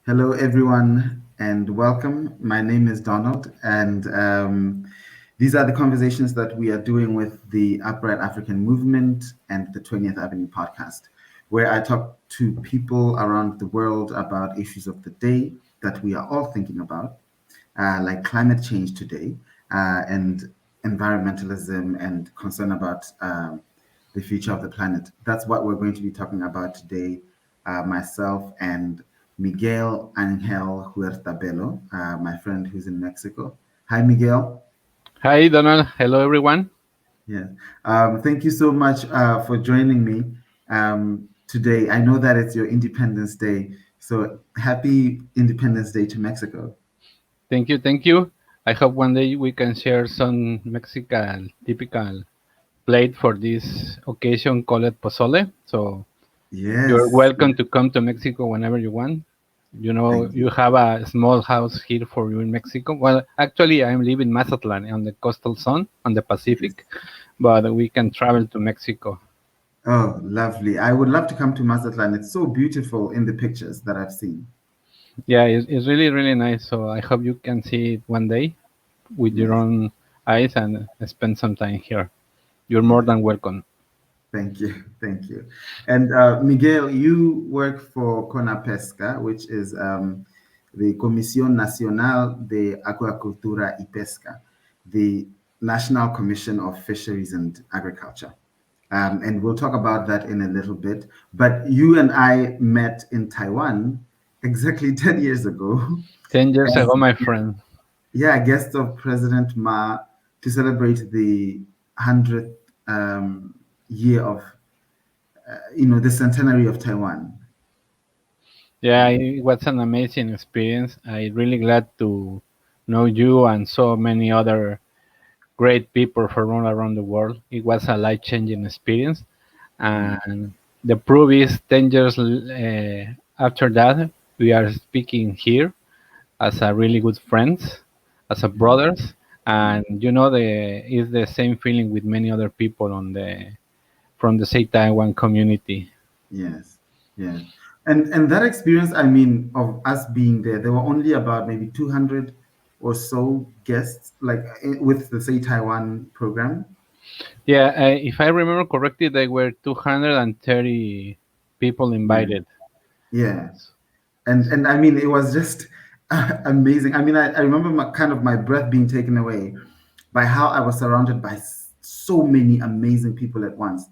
Hello, everyone, and welcome. My name is Donald, and these are the conversations that we are doing with the Upright African Movement and the 20th Avenue podcast, where I talk to people around the world about issues of the day that we are all thinking about, like climate change today, and environmentalism and concern about the future of the planet. That's what we're going to be talking about today, myself and Miguel Angel Huerta Bello, my friend who's in Mexico. Hi, Miguel. Hi, Donald. Hello, everyone. Yeah. Thank you so much for joining me today. I know that it's your Independence Day, so happy Independence Day to Mexico. Thank you. Thank you. I hope one day we can share some Mexican typical plate for this occasion called pozole. So you're Yes. welcome to come to Mexico whenever you want. Thank You you. have a small house here for you in Mexico. Well, actually, I'm living in Mazatlan on the coastal zone on the Pacific, but we can travel to Mexico. Oh, lovely. I would love to come to Mazatlan. It's so beautiful in the pictures that I've seen. Yeah, it's really, really nice. So I hope you can see it one day with your Yes. own eyes and spend some time here. You're more Yes. than welcome. Thank you. Thank you. And Miguel, you work for CONAPESCA, which is the Comisión Nacional de Acuicultura y Pesca, the National Commission of Fisheries and Agriculture. And we'll talk about that in a little bit. But you and I met in Taiwan exactly 10 years ago 10 years as, ago, my friend. yeah, guest of President Ma to celebrate the 100th year of, the centenary of Taiwan. Yeah, it was an amazing experience. I really glad to know you and so many other great people from all around the world. It was a life-changing experience, Yeah. and the proof is 10 years after that we are speaking here as a really good friends, as a brothers, and the is the same feeling with many other people on the from the SayTaiwan community. Yes. Yes. And that experience, I mean, of us being there were only about maybe 200 or so guests, like with the Say Taiwan program. Yeah, if I remember correctly, there were 230 people Yeah. invited. Yeah. And I mean, it was just amazing. I mean, I remember kind of my breath being taken away by how I was surrounded by so many amazing people at once.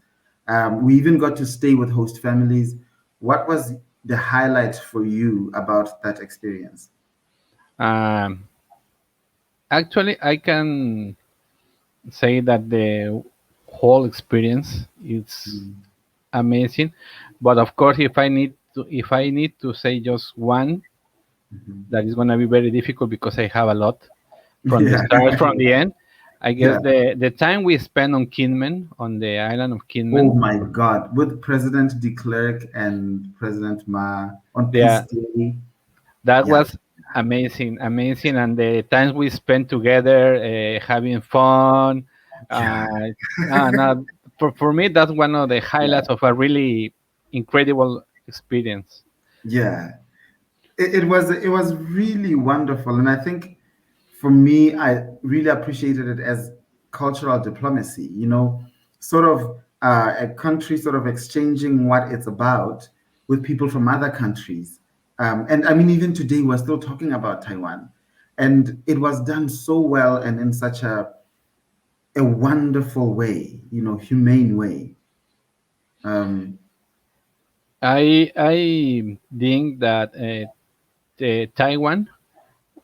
We even got to stay with host families. What was the highlight for you about that experience? Um, Actually, I can say that the whole experience is Mm. amazing. But of course, if I need to say just one, Mhm. that is going to be very difficult because I have a lot from the Yeah. start, from the end. I guess Yeah. the time we spent on Kinmen, on the island of Oh Kinmen, my God. With President de Klerk and President Ma on Peace yeah, Day. that Yeah. was amazing, amazing, and the times we spent together, having fun. Yeah. Uh, no, for me, that's one of the highlights of a really incredible experience. Yeah. It was really wonderful, and I think for me, I really appreciated it as cultural diplomacy. Sort of a country sort of exchanging what it's about with people from other countries. And I mean, even today we're still talking about Taiwan, and it was done so well and in such a wonderful way, humane way. Um, I think that Taiwan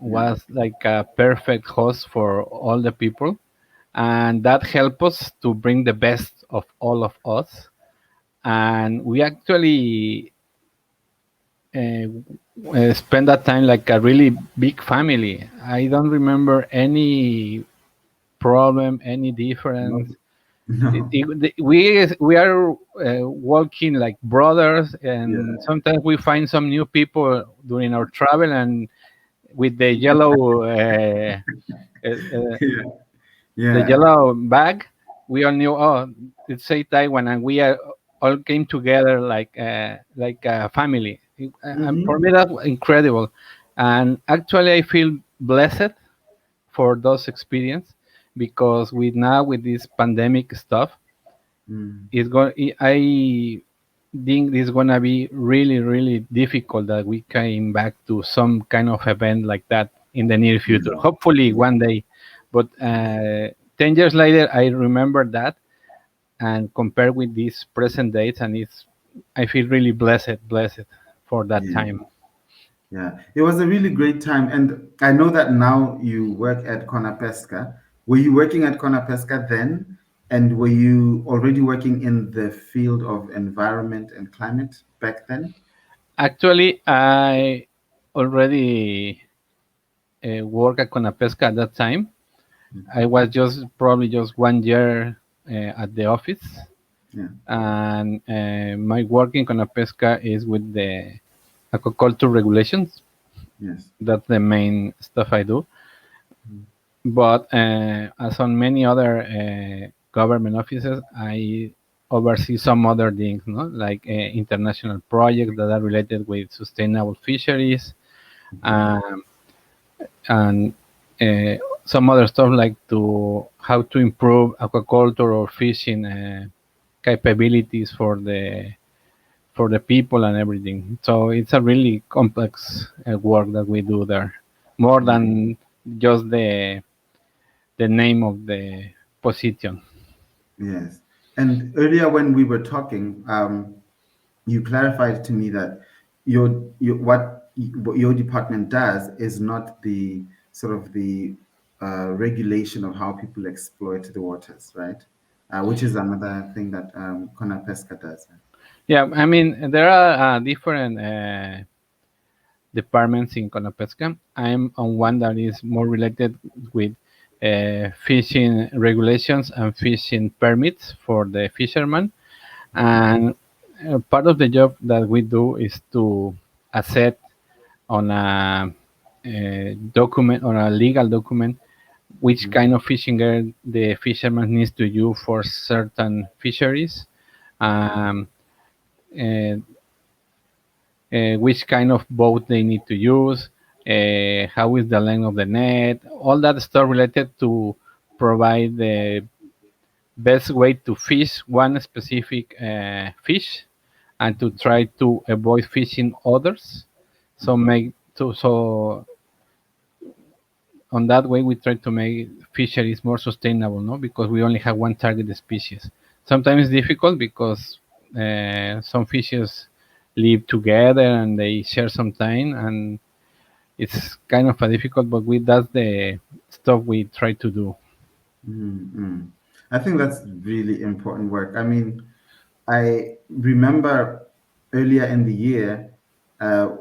yeah, was like a perfect host for all the people, and that helped us to bring the best of all of us. And we actually uh, spend that time like a really big family. I don't remember any problem, any no, difference. no, We are walking like brothers, and yeah, sometimes we find some new people during our travel, and with uh, yeah, the yeah, yellow bag, we all knew. Oh, it's say Taiwan, and we all came together like a family. And for me, that's incredible. And actually, I feel blessed for those experience because with this pandemic stuff, Mm. it's going. I think it's gonna be really, really difficult that we came back to some kind of event like that in the near future. Yeah. Hopefully, Yeah. one day. But 10 years later, I remember that and compare with these present dates, and I feel really blessed for that Yeah. time. Yeah. It was a really great time. And I know that now you work at Conapesca. Were you working at Conapesca then? And were you already working in the field of environment and climate back then? Actually, I already work at Conapesca at that time. I was just probably just 1 year at the office, Yeah. and my work in Conapesca is with the aquaculture regulations. Yes. That's the main stuff I do. But as on many other government offices, I oversee some other things, no? Like international projects that are related with sustainable fisheries, um, and uh, some other stuff like to how to improve aquaculture or fishing capabilities for the people and everything. So it's a really complex work that we do there, more Yeah. than just the name of the position. Yes. And earlier when we were talking, you clarified to me that what your department does is not the sort of the regulation of how people exploit the waters, right? Which is another thing that Conapesca does. Yeah, I mean there are different departments in Conapesca. I'm on one that is more related with fishing regulations and fishing permits for the fishermen. And part of the job that we do is to assess on a document or a legal document which Mhm. kind of fishing gear the fisherman needs to use for certain fisheries, um, uh, which kind of boat they need to use, how is the length of the net, all that stuff related to provide the best way to fish one specific fish and to try to avoid fishing others. So make so on that way we try to make fisheries more sustainable, no? Because we only have one target species. Sometimes it's difficult because some fishes live together and they share some time, and it's kind of a difficult. But we that's the stuff we try to do. Mm. I think that's really important work. I mean, I remember earlier in the year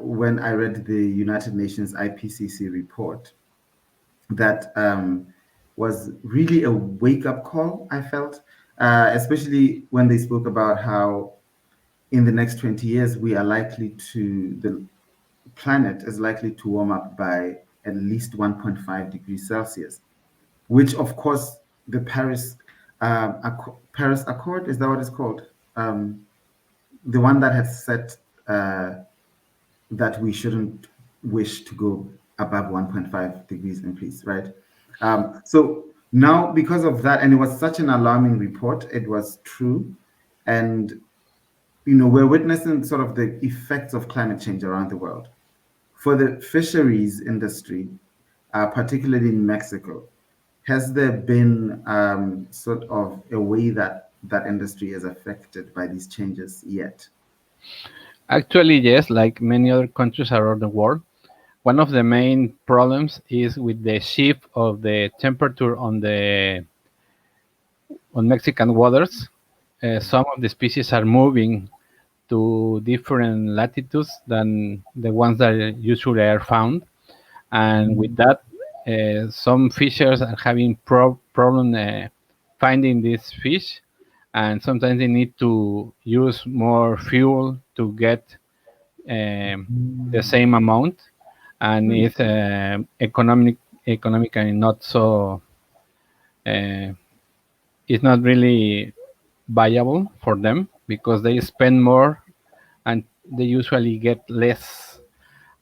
when I read the United Nations IPCC report that was really a wake up call, I felt, especially when they spoke about how in the next 20 years, the planet is likely to warm up by at least 1.5 degrees Celsius, which of course the Paris Accord, is that what it's called? The one that has set that we shouldn't wish to go above 1.5 degrees in peace, right? So now, because of that, and it was such an alarming report, it was true. And, we're witnessing sort of the effects of climate change around the world. For the fisheries industry, particularly in Mexico, has there been sort of a way that that industry is affected by these changes yet? Actually, yes, like many other countries around the world, one of the main problems is with the shift of the temperature on Mexican waters. Some of the species are moving to different latitudes than the ones that usually are found, and with that, some fishers are having problem finding this fish, and sometimes they need to use more fuel to get the Mm. same amount, and Mm. it's economically not so. Uh, it's not really viable for them because they spend more and they usually get less,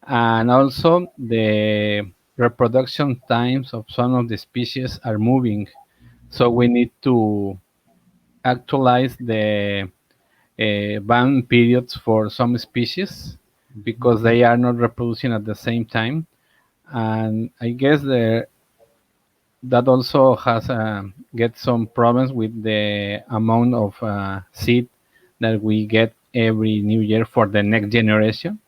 and also the reproduction times of some of the species are moving. So we need to actualize the ban periods for some species because they are not reproducing at the same time. And I guess that also has get some problems with the amount of seed that we get every new year for the next generation.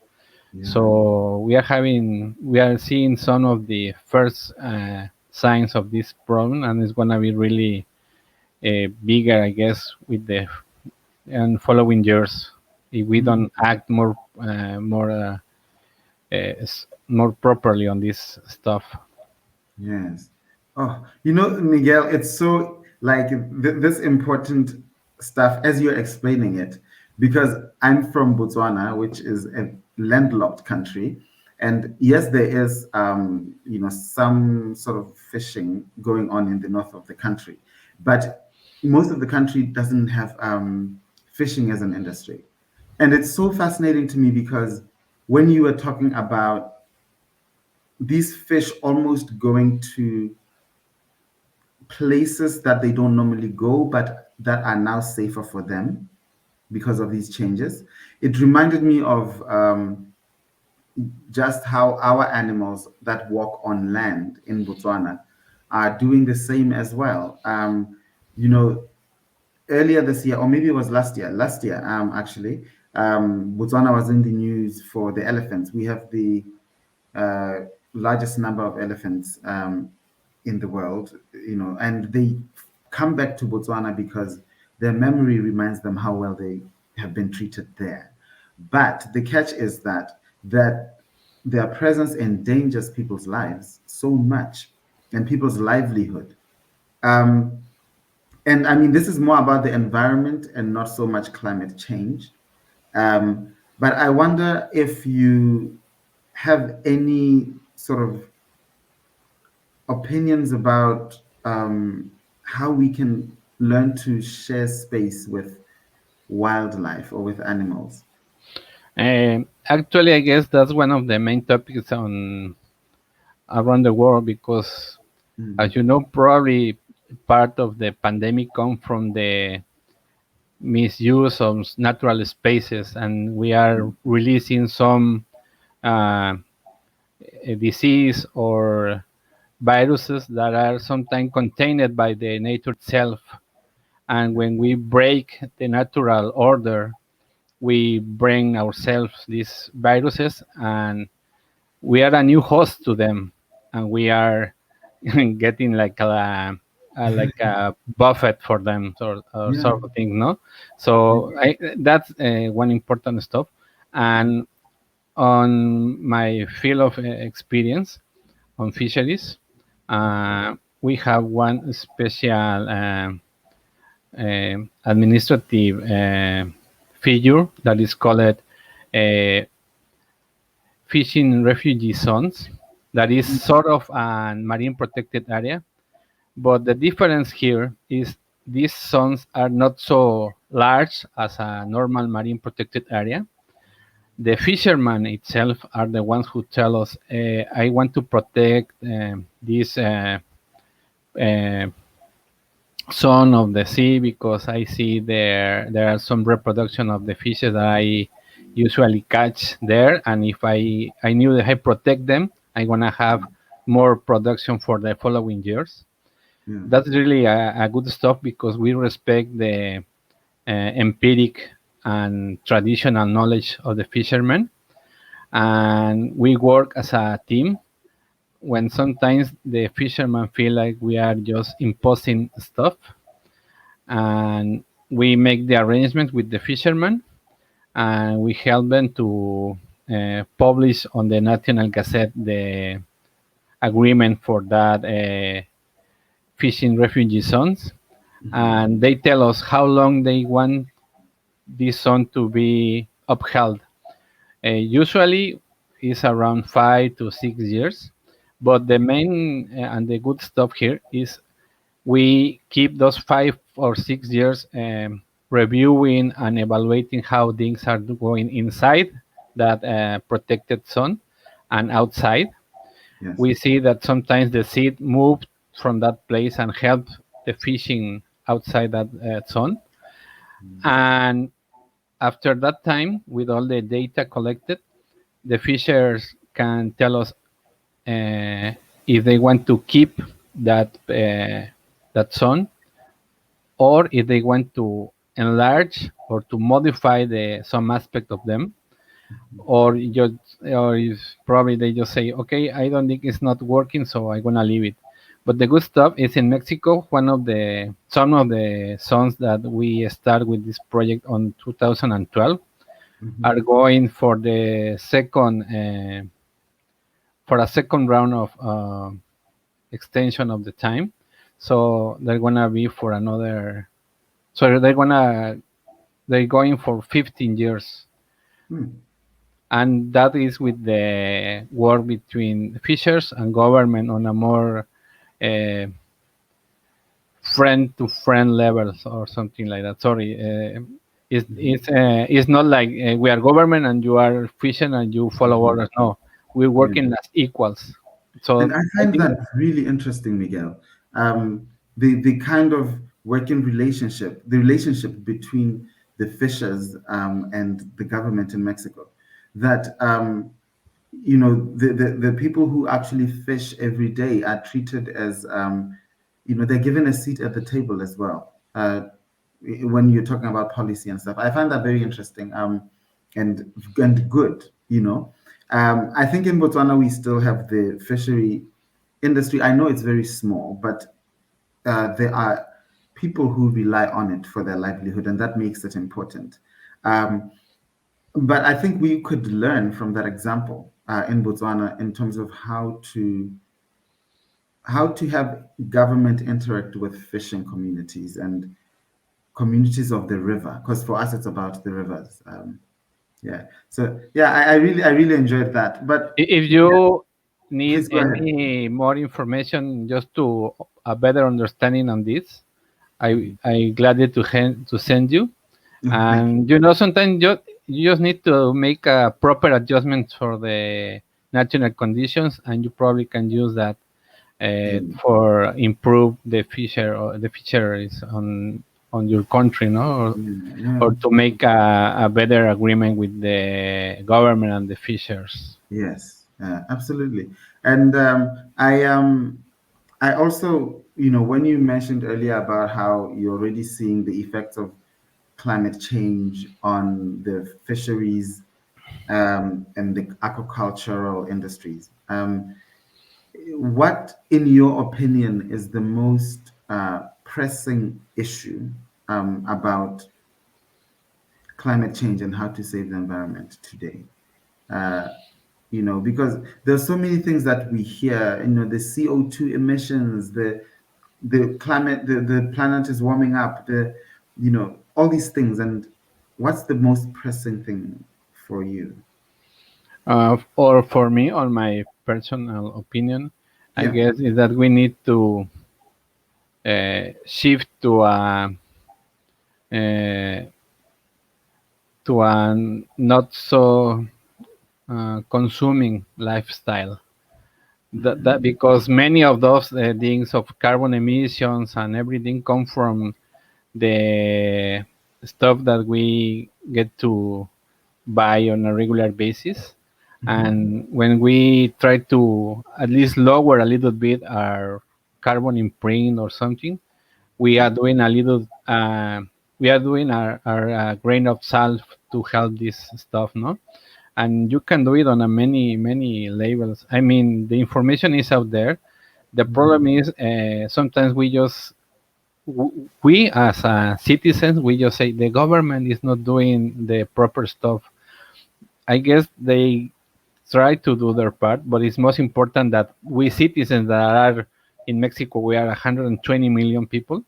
Yeah. So we are seeing some of the first signs of this problem, and it's gonna be really bigger, I guess, with the and following years if we don't act more properly on this stuff. Yes. Oh, Miguel, it's so like this important stuff as you're explaining it, because I'm from Botswana, which is a landlocked country. And yes, there is, some sort of fishing going on in the north of the country, but most of the country doesn't have fishing as an industry. And it's so fascinating to me because when you were talking about these fish almost going to places that they don't normally go, but that are now safer for them because of these changes. It reminded me of just how our animals that walk on land in Botswana are doing the same as well. You know, earlier this year, or maybe it was last year, actually, Botswana was in the news for the elephants. We have the uh, largest number of elephants in the world, and they come back to Botswana because their memory reminds them how well they have been treated there. But the catch is that their presence endangers people's lives so much and people's livelihood. Um, and I mean, this is more about the environment and not so much climate change. But I wonder if you have any sort of opinions about how we can learn to share space with wildlife or with animals. Actually, I guess that's one of the main topics on around the world because, as Mm, you know, probably part of the pandemic come from the misuse of natural spaces, and we are releasing some uh, disease or viruses that are sometimes contained by the nature itself. And when we break the natural order, we bring ourselves these viruses, and we are a new host to them, and we are getting like a buffet for them, or yeah. sort of thing, no? So that's one important stuff. And on my field of experience on fisheries, we have one special administrative figure that is called fishing refugee zones. That is sort of a marine protected area, but the difference here is these zones are not so large as a normal marine protected area. The fishermen itself are the ones who tell us, I want to protect this uh, zone of the sea because I see there are some reproduction of the fishes that I usually catch there, and if I knew that I protect them, I'm gonna have more production for the following years. Yeah. That's really a good stuff because we respect the empiric and traditional knowledge of the fishermen, and we work as a team. When sometimes the fishermen feel like we are just imposing stuff, and we make the arrangements with the fishermen, and we help them to publish on the National Gazette the agreement for that fishing refugee zones, and they tell us how long they want this zone to be upheld. Usually, it's around 5 to 6 years, but the main and the good stuff here is we keep those 5 or 6 years. reviewing and evaluating how things are going inside that protected zone and outside. Yes. We see that sometimes the seed moved from that place and helped the fishing outside that zone. And after that time, with all the data collected, the fishers can tell us if they want to keep that zone, or if they want to enlarge or to modify the some aspect of them, or just or if probably they just say, okay, I don't think it's not working, so I'm gonna leave it. But the good stuff is in Mexico. One of the some of the zones that we start with this project on 2012 Hmm. are going for a second round of extension of the time. So they're gonna be for another. So they're going for 15 years, Hmm. and that is with the work between fishers and government on a more uh, friend to friend levels or something like that. Sorry, it's not like we are government and you are fishing and you follow Hmm. orders. No, we're Yeah. working as equals. So And I I find think that really interesting, Miguel. The kind of working relationship, the relationship between the fishers and the government in Mexico, that the people who actually fish every day are treated as they're given a seat at the table as well. When you're talking about policy and stuff, I find that very interesting and good. I think in Botswana we still have the fishery industry. I know it's very small, but there are people who rely on it for their livelihood, and that makes it important. Um, but I think we could learn from that example in Botswana in terms of how to have government interact with fishing communities and communities of the river. Because for us, it's about the rivers. Yeah. So yeah, I really enjoyed that. But if you yeah, need please go ahead. any more information just to a better understanding on this, I gladly to send you. Oh, thank you. And sometimes you just need to make a proper adjustment for the natural conditions, and you probably can use that Yeah, for improve the fisher or the fisheries on your country, no? yeah, yeah. Or to make a better agreement with the government and the fishers. Yes, absolutely. And I also, when you mentioned earlier about how you're already seeing the effects of climate change on the fisheries and the aquacultural industries, what, in your opinion, is the most pressing issue about climate change and how to save the environment today? Uh, because there's so many things that we hear, the CO2 emissions, the climate, the planet is warming up, all these things. And what's the most pressing thing for you? Or for me, on my personal opinion, I Yeah. guess is that we need to shift uh, to a not so consuming lifestyle. That Mhm. because many of those things of carbon emissions and everything come from the stuff that we get to buy on a regular basis. Mhm. And when we try to at least lower a little bit our carbon imprint or something, we are Yeah. doing a little, we are doing our grain of salt to help this stuff, no? And you can do it on a many levels. I mean, the information is out there. The Mhm. problem is sometimes we as citizens, we just say the government is not doing the proper stuff. I guess they try to do their part, but it's most important that we citizens that are in Mexico, we are 120 million people,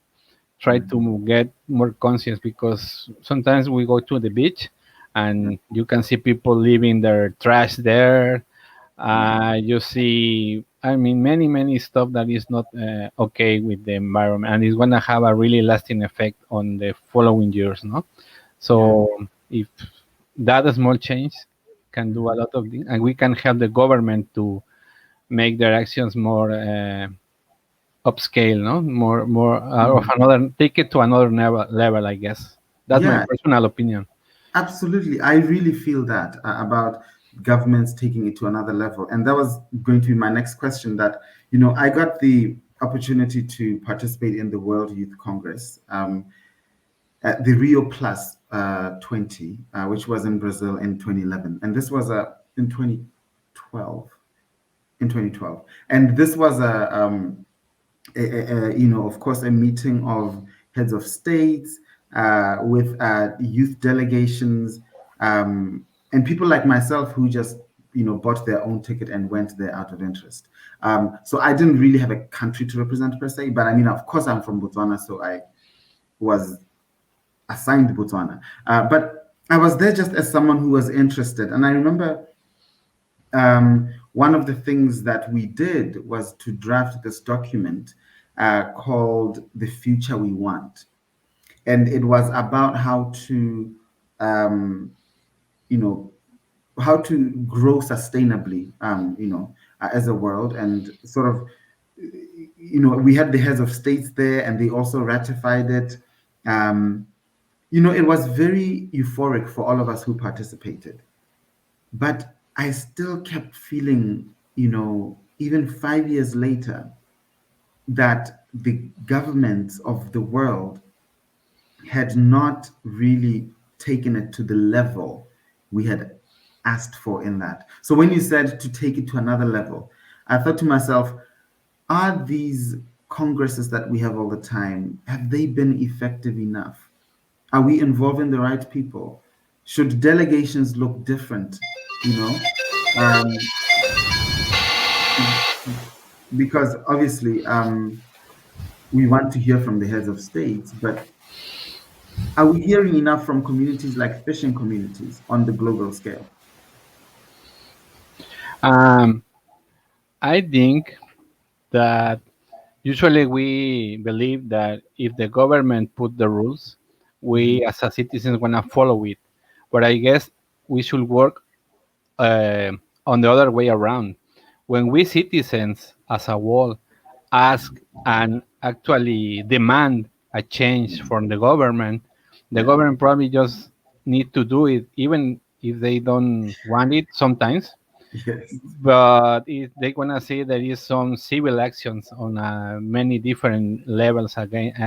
try Yeah. to get more conscious, because sometimes we go to the beach Yeah. and you can see people leaving their trash there. Yeah. You see I mean, many stuff that is not okay with the environment, and it's gonna have a really lasting effect on the following years, no? Yeah. So if that small change can do a Mhm. lot of things, and we can help the government to make their actions more upscale, no, more of Mhm. another, take it to another level. I guess that's my Yeah, personal opinion. absolutely. I really feel that about governments taking it to another level. And that was going to be my next question that, I got the opportunity to participate in the World Youth Congress, at the Rio Plus 20, which was in Brazil in 2011. And this was in 2012. In 2012. And this was of course, a meeting of heads of states with youth delegations, and people like myself who just, bought their own ticket and went there out of interest. So I didn't really have a country to represent per se, but I mean, of course, I'm from Botswana, so I was assigned Botswana. But I was there just as someone who was interested. And I remember one of the things that we did was to draft this document called The Future We Want. And it was about how to, um, you know, how to grow sustainably, as a world, and sort of, we had the heads of states there, and they also ratified it. Um, it was very euphoric for all of us who participated. But I still kept feeling, even 5 years later, that the governments of the world had not really taken it to the level we had asked for in that. So when you said to take it to another level, I thought to myself, are these congresses that we have all the time, have they been effective enough? Are we involving the right people? Should delegations look different? You know, um, because obviously we want to hear from the heads of states, but are we hearing enough from communities like fishing communities on the global scale? Um, I think that usually we believe that if the government put the rules, Mhm. we as a citizens wanna follow it. But I guess we should work uh, on the other way around. When we citizens as a whole ask and actually demand a change from the Yeah. government probably just need to do it, even if they don't want it sometimes. Yes. But if they wanna see there is some civil actions on many different levels against,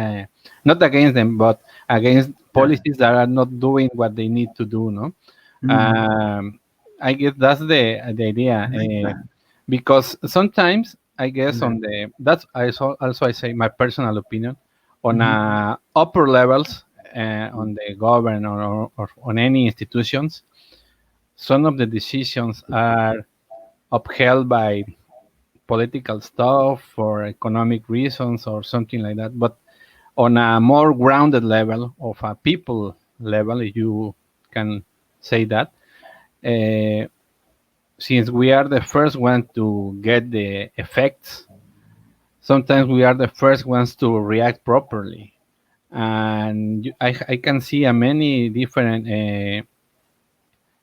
not against them, but against Yeah. policies that are not doing what they need to do. No, Mm. um, I guess that's the idea, I like that. because sometimes I guess Yeah. on the that's also I say my personal opinion on Hmm. upper levels on the government or on any institutions, some of the decisions are upheld by political stuff for economic reasons or something like that. But on a more grounded level, of a people level, if you can say that, uh, since we are the first one to get the effects, sometimes we are the first ones to react properly. And I can see many different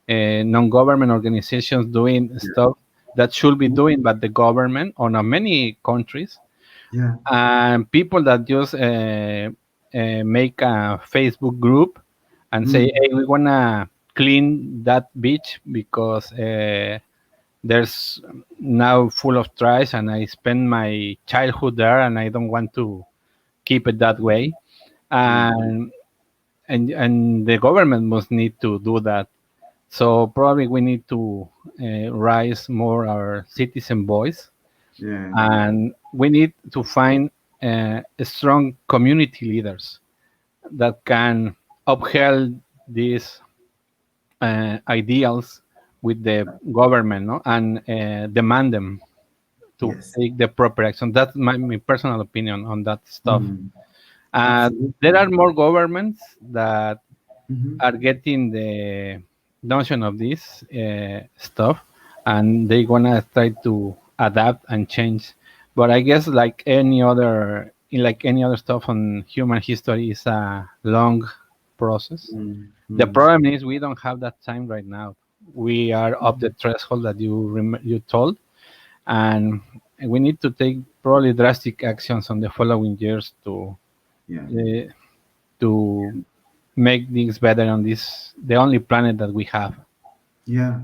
non-government organizations doing Yeah. stuff that should be doing, but the government on many countries, Yeah. and people that just make a Facebook group and say, Mm. "Hey, we wanna clean that beach because there's now full of trash, and I spent my childhood there, and I don't want to keep it that way." Yeah. And and the government must need to do that. So probably we need to raise more our citizen voice, Yeah. and we need to find strong community leaders that can uphold these ideals with the government, no? And demand them to Yes. take the proper action. That's my personal opinion on that stuff. Mm. Uh, there Absolutely. are more governments that Hmm. are getting the notion of this stuff, and they gonna try to adapt and change. But I guess like any other stuff on human history is a long process. Mm, The mm, problem is we don't have that time right now. We are up the threshold that you told, and we need to take probably drastic actions on the following years yeah. uh, to make things better on this the only planet that we have. Yeah,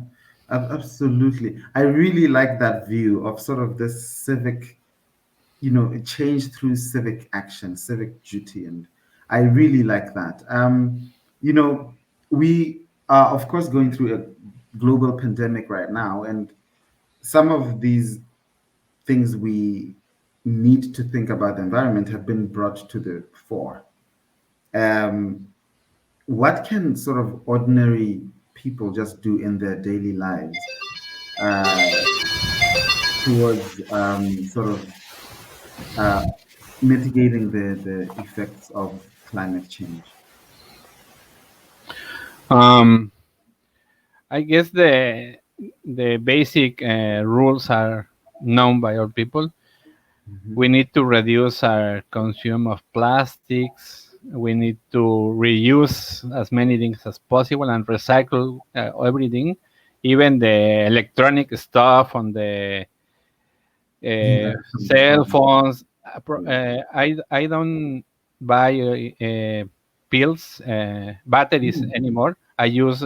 absolutely. I really like that view of sort of this civic, change through civic action, civic duty, and I really like that. You know, we are of course going through a global pandemic right now, and some of these things we need to think about the environment have been brought to the fore. Um, what can sort of ordinary people just do in their daily lives uh, towards sort of uh, mitigating the effects of climate change? Um, I guess the basic rules are known by all people. We Hmm. need to reduce our consume of plastics. We need to reuse as many things as possible and recycle everything, even the electronic stuff on the Yeah, from the cell phone. phones. Yeah. I don't buy pills, batteries Mm. anymore. I use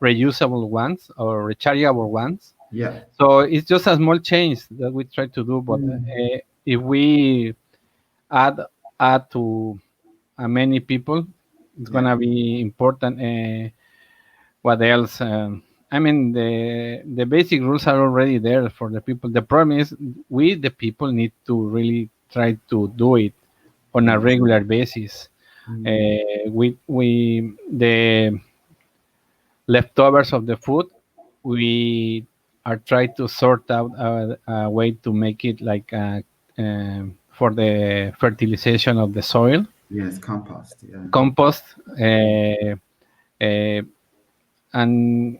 reusable ones or rechargeable ones. Yeah. So it's just a small change that we try to do. But Mm. if we add add to many people, it's Yeah. gonna be important. What else? I mean, the basic rules are already there for the people. The problem is we, the people, need to really try to do it on a Yes. regular basis. Mm. We the leftovers of the food, we are trying to sort out a way to make it like for the fertilization of the soil, Yes, compost. Yeah. compost. Uh, and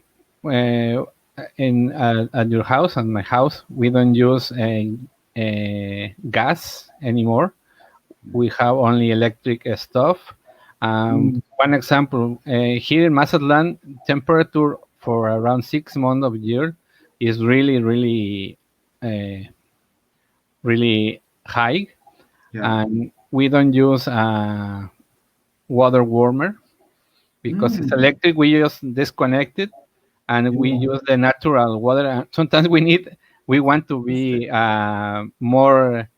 in at your house and my house we don't use gas anymore. We have only electric stuff. Mm. One example, here in Mazatlan, temperature for around 6 months of year is uh, really high, Yeah. and we don't use water warmer because it's Mm. electric. We just disconnect it and we Yeah. use the natural water. And sometimes we want to be more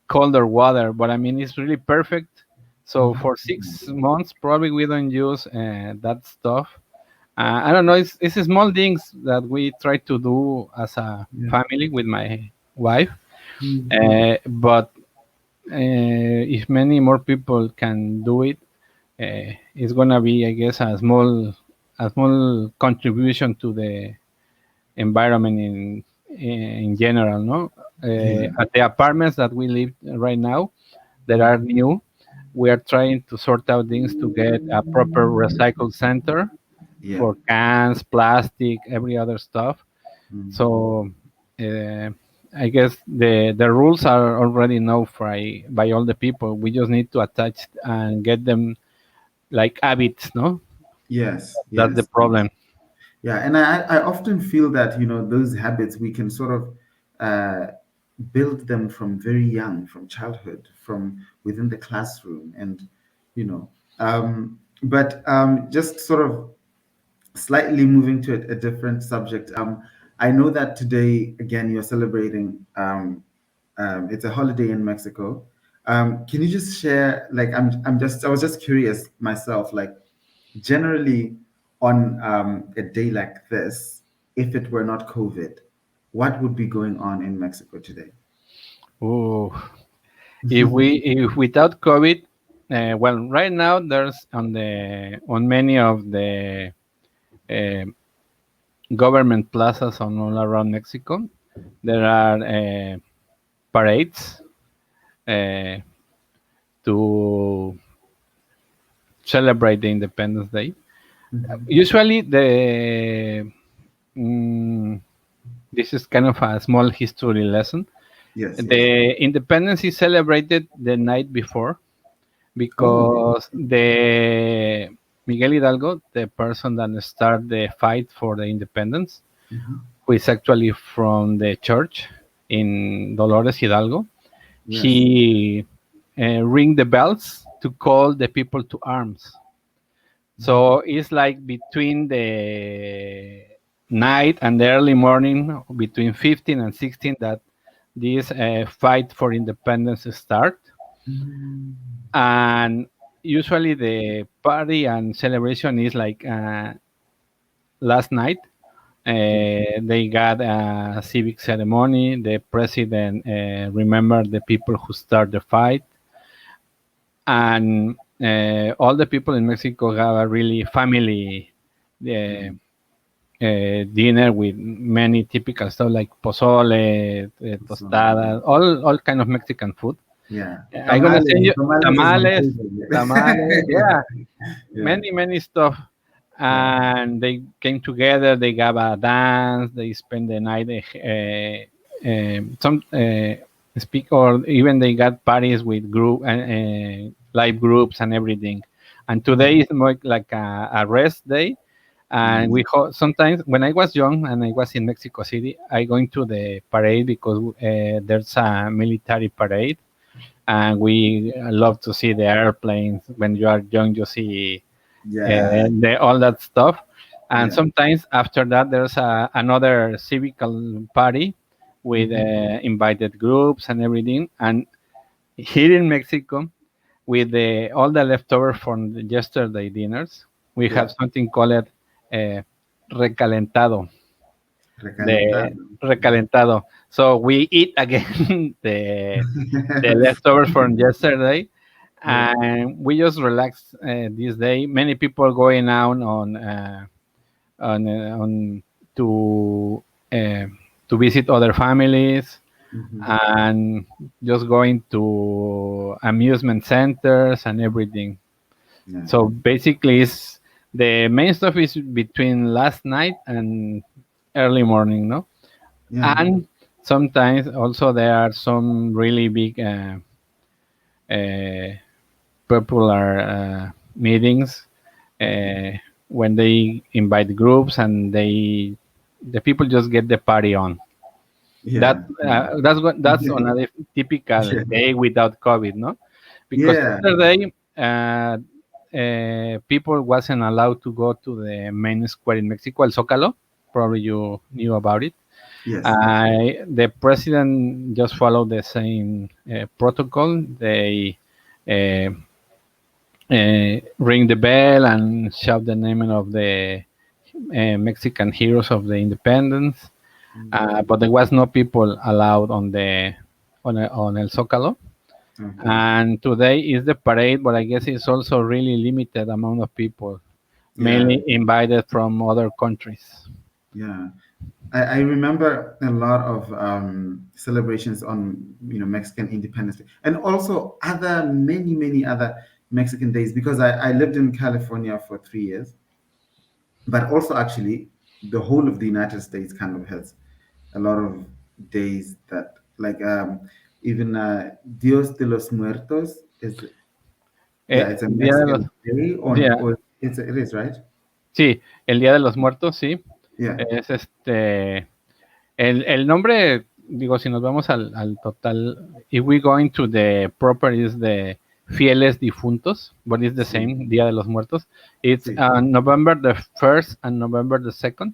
colder water, but I mean it's really perfect. So for Mm. 6 months, probably we don't use that stuff. I don't know. It's small things that we try to do as a Yeah. family with my wife. Mm. But if many more people can do it, it's gonna be, I guess, a small contribution to the environment in general. No, Yeah. at the apartments that we live right now, that are new, we are trying to sort out things to get a proper recycle center Yeah. for cans, plastic, every other stuff. Mm. So. Uh, I guess the rules are already known by all the people. We just need to attach and get them like habits, no? Yes. That's the Yes. Yes. problem. Yeah, and I often feel that, those habits we can sort of uh, build them from very young, from childhood, from within the classroom, and but just sort of slightly moving to a different subject. I know that today again you're celebrating. It's a holiday in Mexico. Can you just share? Like, I was just curious myself. Like, generally, on a day like this, if it were not COVID, what would be going on in Mexico today? Oh, if without COVID, well, right now there's on many of the uh, government plazas on all around Mexico, there are parades uh, to celebrate the Independence Day. Mhm. Usually, the mm, this is kind of a small history lesson. Yes, yes. The independence is celebrated the night before Oh. because the Miguel Hidalgo, the person that started the fight for the independence, Mhm. who is actually from the church in Dolores Hidalgo, Yes. he ring the bells to call the people to arms. Mhm. So it's like between the night and the early morning, between 15 and 16, that this fight for independence start. Mm. And usually the party and celebration is like last night. Yeah. They got a civic ceremony. The president remembered the people who started the fight, and all the people in Mexico have a really family uh, Mm. dinner with many typical stuff like pozole, So, yeah. tostadas, all kind of Mexican food. Yeah. I'm gonna send Tamales. you Tamales is my tamales, tamales, favorite. yeah, Yeah. many stuff. Yeah. And they came together. They gave a dance. They spent the night. Some speak or even they got parties with group and live groups and everything. And Mm. today is more like a rest day. And Yes. sometimes when I was young and I was in Mexico City, I go into the parade because there's a military parade, and we love to see the airplanes. When you are young, you see Yeah. all that stuff. And Yeah. sometimes after that, there's another civical party with Mhm. invited groups and everything. And here in Mexico, with all the leftover from the yesterday dinners, we have Yeah. something called recalentado. The Recalentado. recalentado. So we eat again the leftovers from yesterday, Yeah. and we just relax this day. Many people going out on to uh, to visit other families, Mhm. and just going to amusement centers and everything. Yeah. So basically, it's the main stuff is between last night and early morning, no? Yeah. And sometimes also there are some really big uh, popular meetings Mhm. uh, when they invite groups and the people just get the party on. That Yeah. Yeah. that's on a typical day without COVID, no? Because Yeah. yesterday people wasn't allowed to go to the main square in Mexico, El Zócalo. Probably you knew about it. Yes. Yes. The president just followed the same protocol. They uh, ring the bell and shout the name of the Mexican heroes of the independence. Mm. But there was no people allowed on El Zócalo. Okay. And today is the parade, but I guess it's also really limited amount of people, Yeah. mainly invited from other countries. Yeah. I remember a lot of celebrations on Mexican Independence Day, and also other many other Mexican days, because I lived in California for 3 years, but also actually the whole of the United States kind of has a lot of days that, like, even Dios de los Muertos is, yeah, it's a Día de los, Mexican day, día, or it is, right? sí, el Día de los Muertos, sí. Yeah. Es el nombre, digo, si nos vamos al total, if we go into the proper is the Fieles Difuntos, but it's the Sí, same, Día de los Muertos. It's sí, November the 1st and November the 2nd.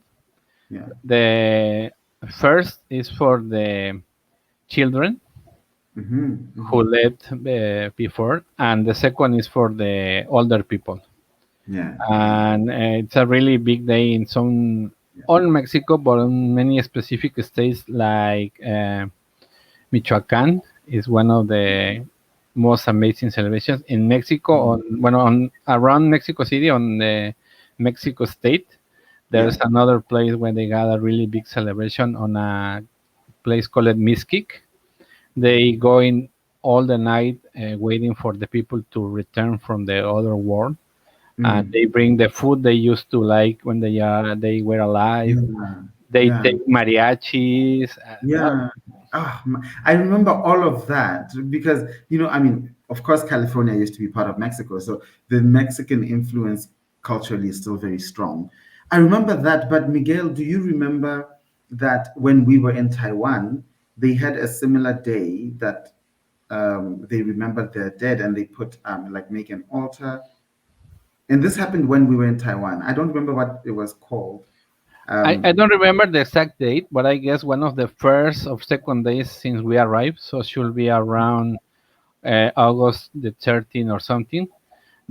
yeah. The first is for the children Mm-hmm, who mm-hmm. lived before, and the second is for the older people. Yeah, yeah, And it's a really big day in some yeah. on Mexico, but in many specific states like Michoacan is one of the most amazing celebrations in Mexico. Mm. On around Mexico City on the Mexico State, there's Yeah. another place where they got a really big celebration on a place called Miskik. They go in all the night waiting for the people to return from the other world, and Mm. they bring the food they used to like when they were alive. Yeah. They Yeah. take mariachis. Yeah. I remember all of that because, I mean, of course, California used to be part of Mexico. So the Mexican influence culturally is still very strong. I remember that. But Miguel, do you remember that when we were in Taiwan, they had a similar day that they remembered their dead and they put, like, make an altar. And this happened when we were in Taiwan. I don't remember what it was called. I Um, don't remember the exact date, but I guess one of the first or second days since we arrived, so should be around August the 13th or something.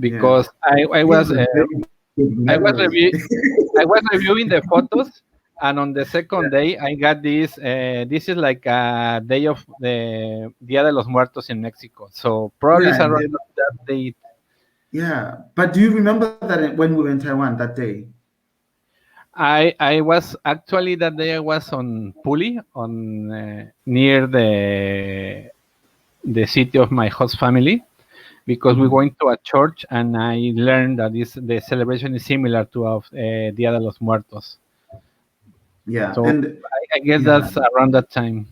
yeah. Because I You was have a very good I was memory. review I was reviewing the photos, and on the second day I got this. This is like a day of the Dia de los Muertos in Mexico, so probably it's Yeah, around that date. yeah. But do you remember that when we were in Taiwan that day? I was actually that day I was on Puli on near the city of my host family because we Mhm. went to a church and I learned that the celebration is similar to of Dia de los Muertos. Yeah, So and I guess yeah, that's around that time.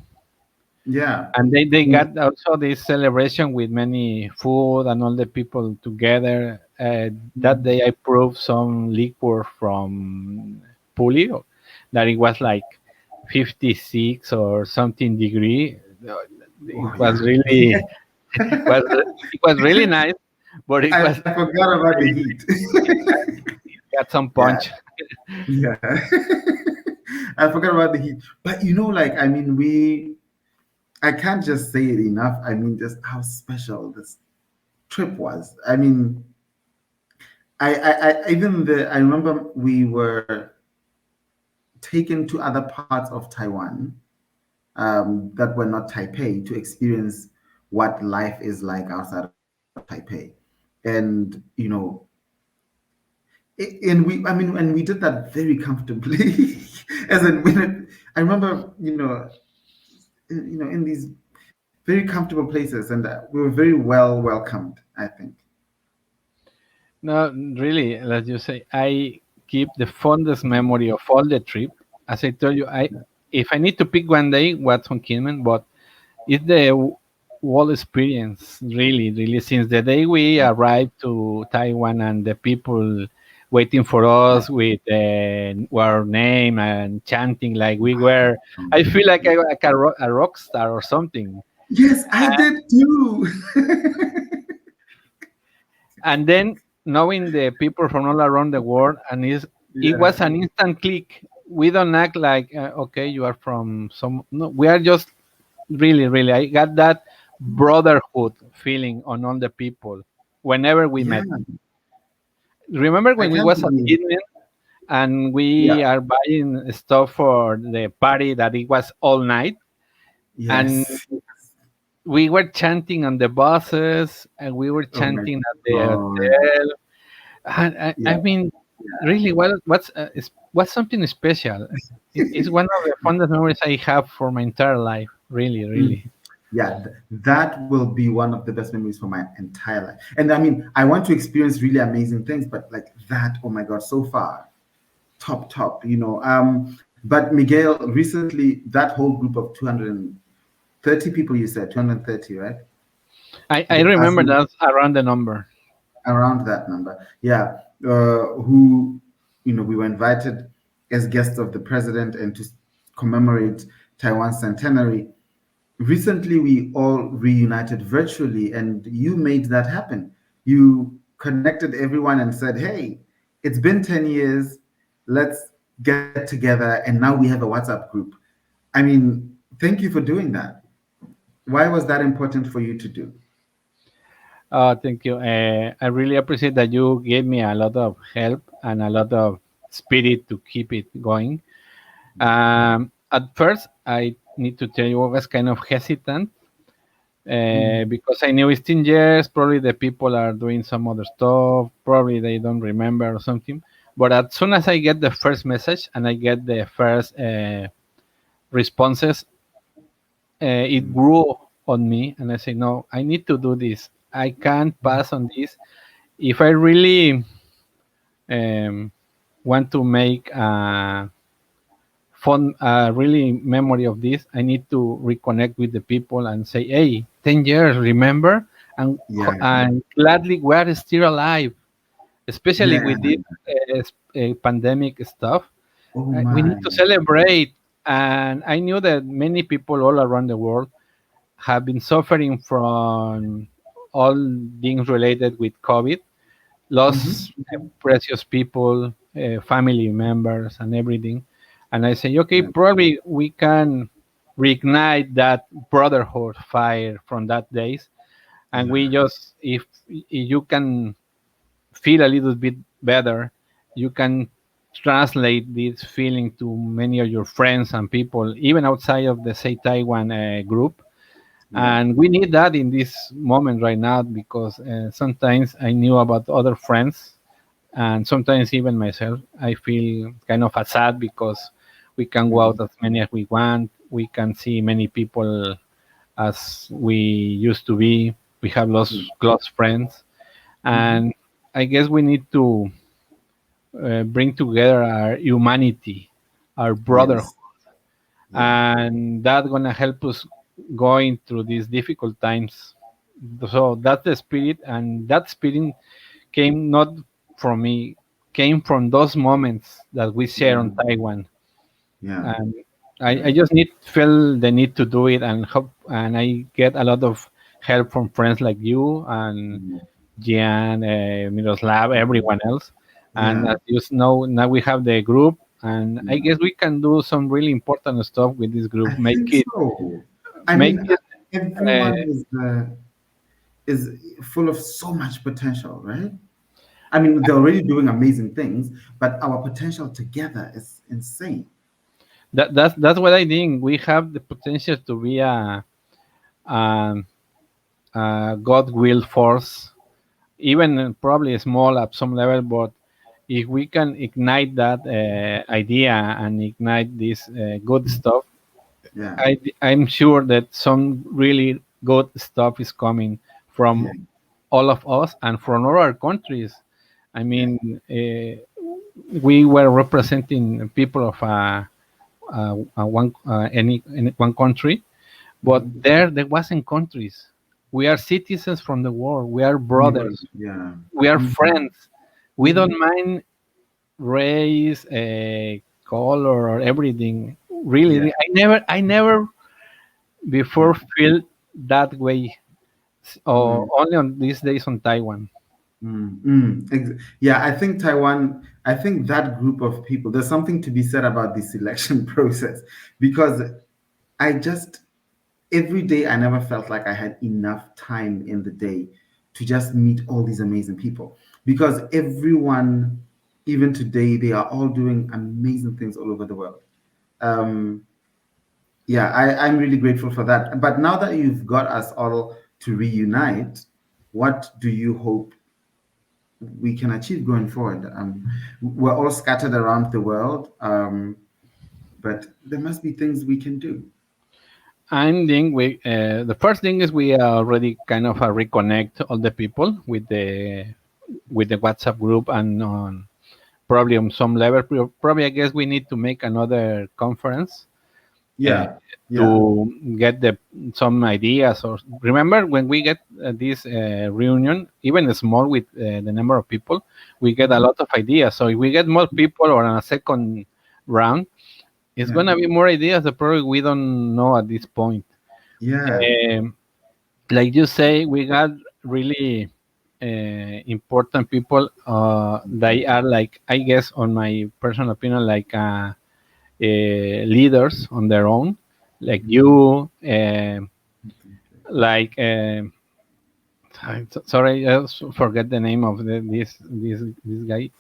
yeah, And they mm, got also this celebration with many food and all the people together. That mm. day I proved some liquor from Pulio that it was like 56 or something degree. Oh It was yeah. really was it was really nice, but it I was forgot about the really heat. it got some Yeah, punch. yeah. I forgot about the heat. But like, I mean, I can't just say it enough. I mean, just how special this trip was. I mean, I remember we were taken to other parts of Taiwan that were not Taipei to experience what life is like outside of Taipei. And, I mean, and we did that very comfortably. As in, I remember, in these very comfortable places, and we were very well welcomed, I think. No, really, as you say, I keep the fondest memory of all the trip. As I told you, I if I need to pick one day, what's on Kinmen, but it's the whole experience, really, really. Since the day we arrived to Taiwan and the people waiting for us with our name and chanting like we were, I feel like a rock star or something. Yes, I did too. And then knowing the people from all around the world, and it was Yeah, an instant click. We don't act like okay, you are from some. No, we are just really, really. I got that brotherhood feeling on all the people whenever we yeah, met. Remember I when we can't was at believe. Kidman and Yeah, we are buying stuff for the party that it was all night, and yes. we were chanting on the buses and we were Oh my chanting at the God. hotel. I Yeah, mean, really, what's something special? It's one of the fondest memories I have for my entire life. Really, mm, really. yeah. That will be one of the best memories for my entire life. And I mean, I want to experience really amazing things, but like that, oh my God, so far, top. But Miguel, recently, that whole group of 230 people, you said 230, right? I As remember in, that's around the number. around that number. Yeah. Who, we were invited as guests of the president and to commemorate Taiwan's centenary. Recently, we all reunited virtually, and you made that happen. You connected everyone and said, hey, it's been 10 years. Let's get together. And now we have a WhatsApp group. I mean, thank you for doing that. Why was that important for you to do? Thank you. I really appreciate that you gave me a lot of help and a lot of spirit to keep it going. At first, I need to tell you I was kind of hesitant Mm, because I knew it's 10 years. Probably the people are doing some other stuff. Probably they don't remember or something. But as soon as I get the first message and I get the first responses, it mm, grew on me. And I say, no, I need to do this. I can't pass on this. If I really um, want to make a fond, really memory of this. I need to reconnect with the people and say, "Hey, 10 years, remember?" Yeah. And gladly we are still alive, especially Yeah. with this pandemic stuff. Oh We my. need to celebrate. And I knew that many people all around the world have been suffering from all things related with COVID, lost Mm-hmm. precious people, family members, and everything. And I say, okay, Yeah. probably we can reignite that brotherhood fire from that days. And we Yeah. just, if you can feel a little bit better, you can translate this feeling to many of your friends and people, even outside of the SayTaiwan group. Yeah. And we need that in this moment right now because sometimes I knew about other friends, and sometimes even myself, I feel kind of sad because we can go Mm-hmm. out as many as we want. We can see many people as we used to be. We have lost close friends, Mm-hmm. and I guess we need to bring together our humanity, our brotherhood, Yes. Yeah. and that's gonna help us going through these difficult times. So that's the spirit, and that spirit came not from me, came from those moments that we share on Yeah. Taiwan. Yeah. And Yeah. I just need feel the need to do it, and hope, and I get a lot of help from friends like you and Mm. Gian, Miroslav, everyone else. And Yeah. as you know, now we have the group, and I Yeah. guess we can do some really important stuff with this I group. think so. I Make mean, it. Uh, everyone is full of so much potential, right? I mean, they're already doing amazing things, but our potential together is insane. that's what I think. We have the potential to be a, a God will force, even probably small at some level, but if we can ignite that idea and ignite this good stuff, Yeah. I'm sure that some really good stuff is coming Yeah. from all of us and from all our countries. I Yeah. mean, we were representing people of any one country, but Mhm. there wasn't countries. We are citizens from the world. We are We were, brothers. yeah. We are Mhm. friends. We Mhm. don't mind race, color, or everything. Yeah. Really, I never Yeah. before feel that way, or Mm. only on these days on Taiwan. Mm. Mm. Yeah, I think Taiwan, I think that group of people, there's something to be said about the selection process because I just, every day I never felt like I had enough time in the day to just meet all these amazing people because everyone, even today, they are all doing amazing things all over the world. Um, yeah, I'm really grateful for that. But now that you've got us all to reunite, what do you hope we can achieve going forward? We're all scattered around the world, but there must be things we can do. I think the first thing is we already kind of reconnect all the people with the WhatsApp group, and on probably on some level, probably I guess we need to make another conference uh, Yeah, yeah. to get some ideas. Or remember when we get this reunion, even small with the number of people, we get a Mhm. lot of ideas. So if we get more people or on a second round, it's Yeah, gonna be more ideas that probably we don't know at this point. yeah. Um, like you say, we got really important people. They are like, I guess, on my personal opinion, like leaders on their own, like Mhm. you, like sorry, I forget the name of this guy.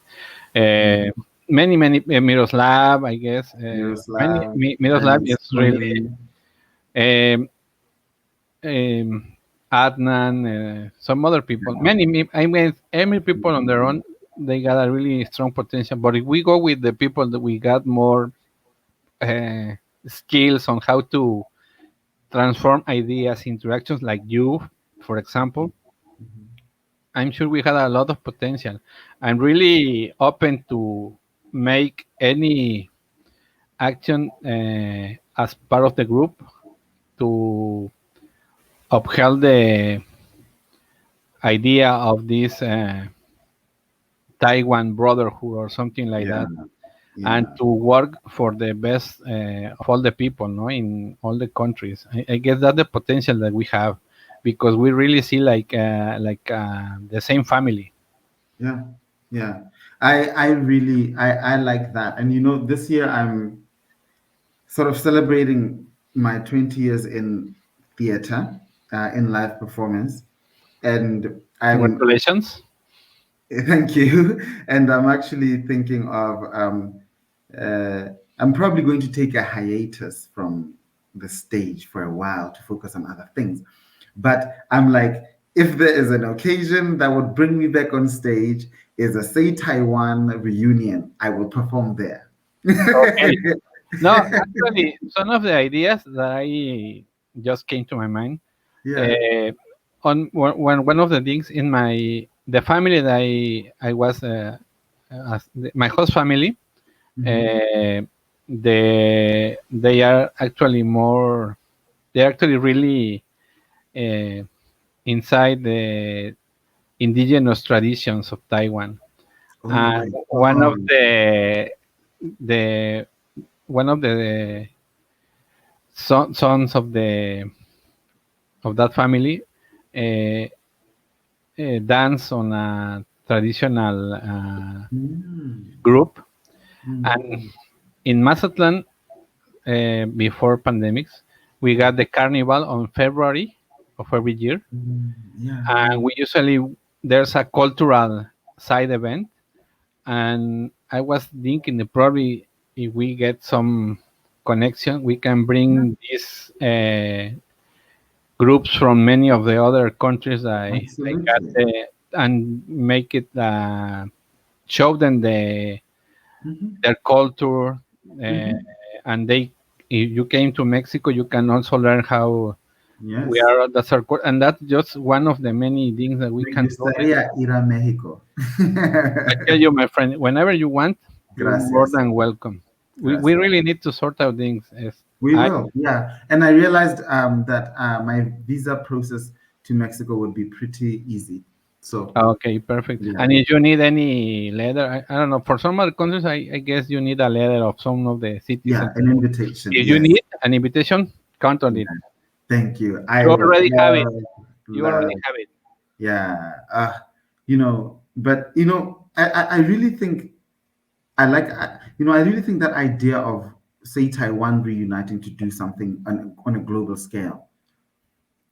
Uh, Mhm. many Miroslav, I guess. Miroslav Miroslav and is really. Sonali. Um, Adnan, some other people, I mean, many people on their own, they got a really strong potential. But if we go with the people that we got more uh, skills on how to transform ideas into actions, like you, for example, I'm sure we had a lot of potential. I'm really open to make any action as part of the group to uphold the idea of this Taiwan brotherhood or something like Yeah, that, and yeah, to work for the best of all the people, no, in all the countries. I guess that's the potential that we have, because we really see like the same family. yeah, yeah. I really I like that. And this year I'm sort of celebrating my 20 years in theater, in live performance, and I'm Congratulations. thank you. And I'm actually thinking of uh, I'm probably going to take a hiatus from the stage for a while to focus on other things. But I'm like, if there is an occasion that would bring me back on stage, is a Say Taiwan reunion, I will perform there. Okay. No, actually, some of the ideas that I just came to my mind. Yeah. Uh, on one of the things in the family that I was my host family, Hmm. uh, they are actually more, they're actually really uh, inside the indigenous traditions of Taiwan. Oh And my one of God. the one of the sons of that family uh, dance on a traditional Mm. group. And Mm. in Mazatlan, before pandemics, we got the carnival on February of every year, Mm. Yeah, and yeah. we usually, there's a cultural side event. And I was thinking that probably if we get some connection, we can Yeah, bring these groups from many of the other countries I got absolutely. and make it show them Hmm. their culture, uh, Hmm. and they, if you came to Mexico, you can also learn how we Yes. are the circle, and that's just one of the many things that we Me can do. gustaría ir a México. I tell you, my friend, whenever you want, you're more Gracias. than welcome. We Gracias. really need to sort out things. As We I will, yeah. And I realized that my visa process to Mexico would be pretty easy. So, Okay, perfect. yeah, And if you need any letter, I don't know. For some other countries, I guess you need a letter of some of the yeah, citizens. an invitation. If you Yes. need an invitation, count on Yeah. it. Thank you. I You would already have it. You already love, have it. yeah. But I really think I really think that idea of, say, Taiwan reuniting to do something on a global scale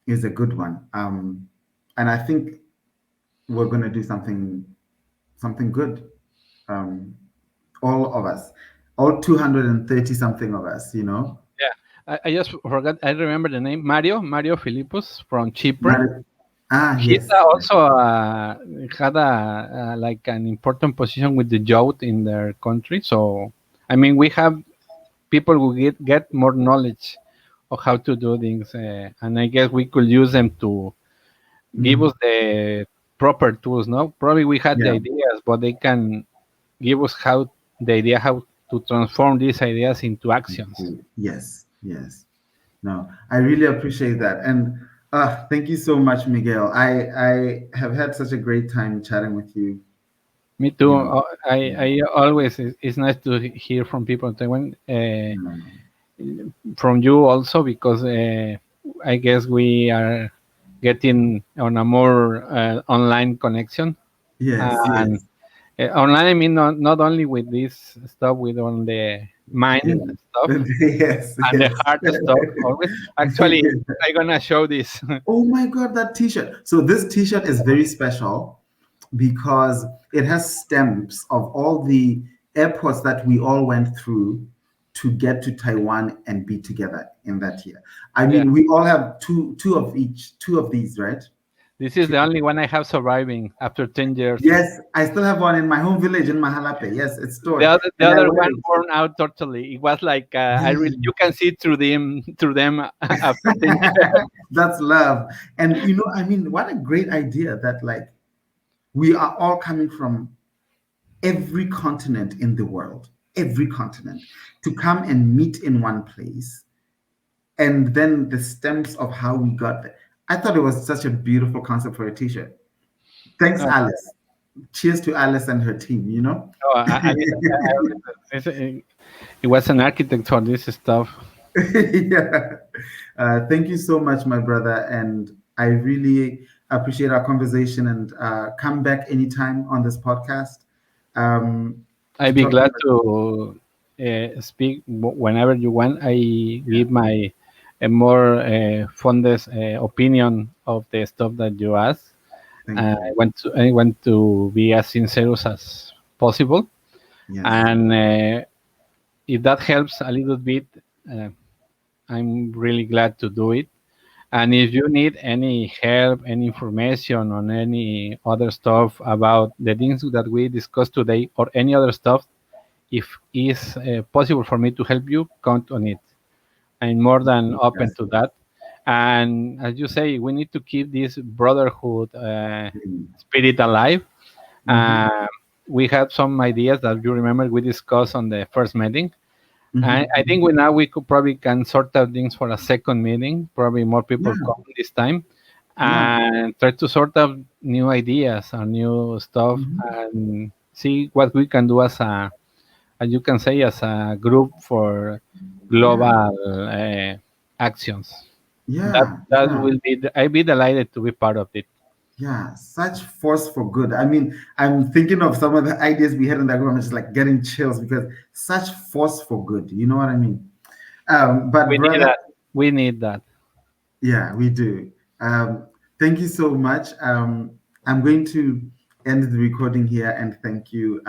is a good one. And I think we're going to do something good. Um, all of us, all 230 something of us. Yeah, I just forgot. I remember the name Mario Philippus from Chipre. Mari- He's yes, yes. also had like an important position with the youth in their country. So I mean, we have people who get more knowledge of how to do things, and I guess we could use them to give us Mhm. the proper tools. No, probably we had the Yeah. ideas, but they can give us how the idea how to transform these ideas into actions. Yes, yes. No, I really appreciate that. And thank you so much, Miguel. I have had such a great time chatting with you. Me too. You know, yeah, I always, it's nice to hear from people in Taiwan, no. from you also, because I guess we are getting on a more online connection. Yes, And yes. online, I mean, not only with this stuff, with on the mind Yeah. stuff Yes, and the yes. heart stuff always. Actually, Yeah. I'm gonna show this. Oh my God, that t-shirt. So this t-shirt is very special because it has stamps of all the airports that we all went through to get to Taiwan and be together in that year. I Yeah, mean, we all have two of each, two of these, right? this is Two. the only one I have surviving after 10 years. Yes, I still have one in my home village in Mahalape. Yes, it's stored, The and I other wear one it. worn out totally. It was like I really, Yeah. you can see through them after 10 years. That's love. And I mean, what a great idea that, we are all coming from every continent in the world. every continent to come and meet in one place, and then the stems of how we got there. I thought it was such a beautiful concept for a t-shirt. Thanks, Uh, Alice. Cheers to Alice and her team, you know? no, it was an architect for this stuff. Yeah. Thank you so much, my brother. And I really appreciate our conversation, and come back anytime on this podcast to I'd be talk glad about. to speak whenever you want. I Yeah, give my a more fondest opinion of the stuff that you ask. thank you. I want to be as sincere as possible, Yes. and if that helps a little bit, uh, I'm really glad to do it. And if you need any help, any information on any other stuff about the things that we discussed today or any other stuff, if it's possible for me to help you, count on it. I'm more than open Yes. to that. And as you say, we need to keep this brotherhood spirit alive. Mm-hmm. Uh, we had some ideas that you remember we discussed on the first meeting. I Mm-hmm. think we now we could probably can sort out things for a second meeting. Probably more people Yeah. come this time, Yeah. and try to sort out new ideas or new stuff, Mm-hmm. and see what we can do as you can say, as a group for Yeah. global actions. That Yeah. that Yeah. will be. I'd be delighted to be part of it. Yeah, such force for good. I mean, I'm thinking of some of the ideas we had in that room, it's like getting chills because such force for good. You know what I mean? But We need brother, that. We need that. yeah, we do. Thank you so much. I'm going to end the recording here and thank you.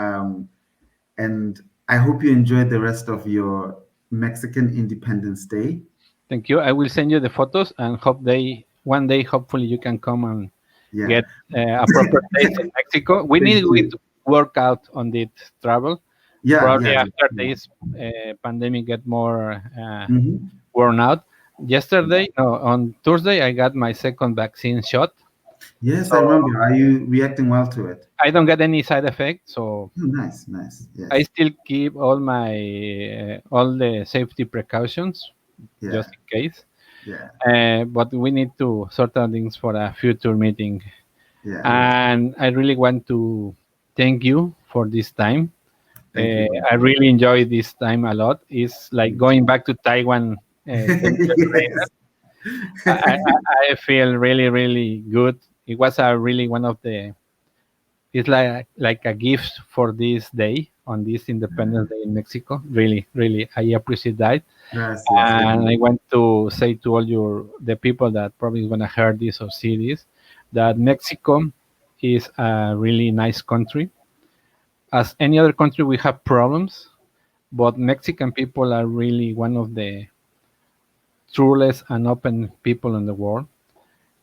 And I hope you enjoyed the rest of your Mexican Independence Day. Thank you. I will send you the photos and hope they one day hopefully you can come and Yeah. get a proper taste in Mexico. Thank We you. to work out on this travel. Yeah, Probably yeah. after this pandemic get more Mm-hmm. worn out. Yesterday, no, on Thursday, I got my second vaccine shot. Yes, So I remember. Are you reacting well to it? I don't get any side effects. So Oh, nice, nice. I Yes. still keep all the safety precautions Yeah, just in case. yeah, But we need to sort out things for a future meeting. yeah. And I really want to thank you for this time. Thank you, brother. I really enjoy this time a lot. It's like Thank going back to Taiwan 10 years later. you. I feel really, really good. It was a really one of the. It's like a gift for this day on this Independence Day in Mexico. Really, really, I appreciate that. Gracias, And I hermano. want to say to all your the people that probably is gonna hear this or see this, that Mexico is a really nice country. As any other country, we have problems, but Mexican people are really one of the truest and open people in the world.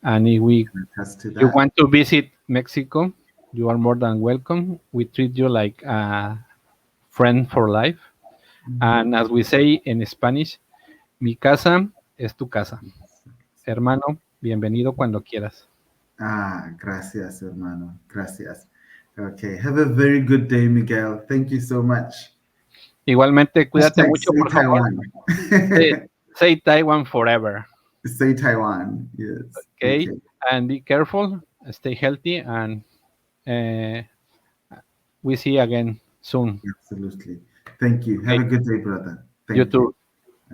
And Attest to you that. want to visit Mexico, you are more than welcome. We treat you like a friend for life. And as we say in Spanish, mi casa es tu casa. Hermano, bienvenido cuando quieras. Gracias, hermano. Gracias. Okay. Have a very good day, Miguel. Thank you so much. Igualmente, cuídate Hashtag mucho, say por favor. Taiwan. Say, say Taiwan forever. Say Taiwan. Yes. Okay. Okay. And be careful, stay healthy, and uh, we see you again soon. Absolutely. Thank you. Have Okay. a good day, brother. You Thank you. too.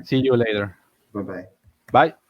See Okay. you later. Bye bye. Bye.